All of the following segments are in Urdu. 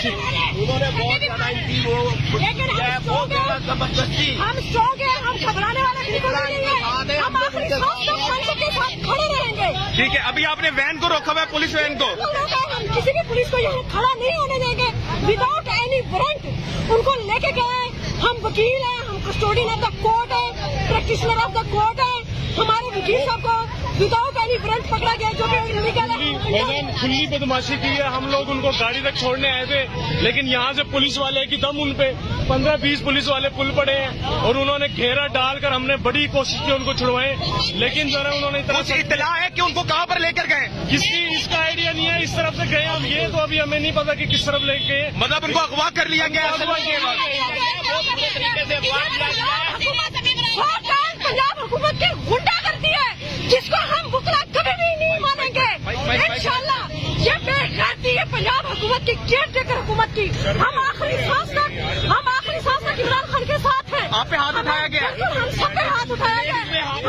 بدماشی. انہوں نے بہت زیادہ ان کی وہ زبردستی. ہم اسٹرانگ ہیں, ہم گھبرانے والے بالکل نہیں ہیں, ہم آخری سانس تک سب کے ساتھ کھڑے رہیں گے. ٹھیک ہے, ابھی آپ نے وین کو روکا ہوا ہے, پولیس وین کو. ہم کسی بھی پولیس کو یہاں کھڑا نہیں ہونے دیں گے وداؤٹ اینی وارنٹ. ان کو لے کے گئے, ہم وکیل ہیں, ہم کسٹوڈین آف دا کورٹ ہیں, پریکٹیشنر آف دا کورٹ ہیں. ہمارے وکیل صاحب کو وداؤٹ اینی وارنٹ پکڑا گیا جو کہ انلیگل ہے. کھلی بدماشی کی ہے. ہم لوگ ان کو گاڑی تک چھوڑنے آئے تھے, لیکن یہاں سے پولیس والے کی دم ان پہ 15-20 پولیس والے پل پڑے ہیں, اور انہوں نے گھیرا ڈال کر ہم نے بڑی کوشش کی ان کو چھڑوائیں, لیکن ذرا انہوں نے کچھ اطلاع ہے کہ ان کو کہاں پر لے کر گئے؟ اس کا آئیڈیا نہیں ہے. اس طرف سے گئے ہم, یہ تو ابھی ہمیں نہیں پتا کہ کس طرف لے گئے. مطلب ان کو اغوا کر لیا گیا. پنجاب حکومت کی غنڈا کرتی ہے جس کو ہم بکلا کبھی بھی نہیں مانیں گے انشاءاللہ. یہ بے غیرتی ہے پنجاب حکومت کی, کیئر ٹیکر حکومت کی. ہم آخری سانس تک عمران خان کے ساتھ ہیں. آپ پہ ہاتھ اٹھایا گیا ہے؟ ہم سب پہ ہاتھ اٹھایا گیا ہے. ہاتھ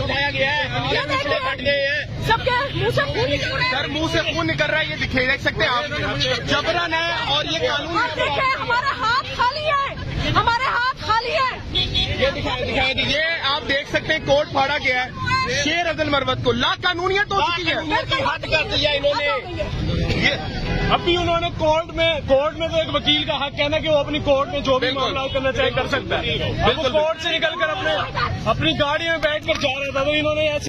اٹھایا گیا ہے. سب کے منہ سے خون نکل رہا ہے. سر منہ سے خون نکل رہا ہے, یہ دیکھ سکتے ہیں آپ. جبرن ہے اور یہ قانون. دیکھیں ہمارا ہاتھ خالی ہے, ہمارے ہاتھ خالی ہے. یہ دکھائیں, یہ آپ دیکھ سکتے ہیں کوٹ پھاڑا گیا ہے شیر عدل مروت کو. لا قانونیت ہو چکی ہے. حد کر دیا انہوں نے. ابھی انہوں نے کورٹ میں تو ایک وکیل کا حق ہے نا کہ وہ اپنی کورٹ میں جو بھی معاملات کرنا چاہے کر سکتا ہے. بالکل کورٹ سے نکل کر اپنی گاڑی میں بیٹھ کر جا رہا تھا, تو انہوں نے ایسی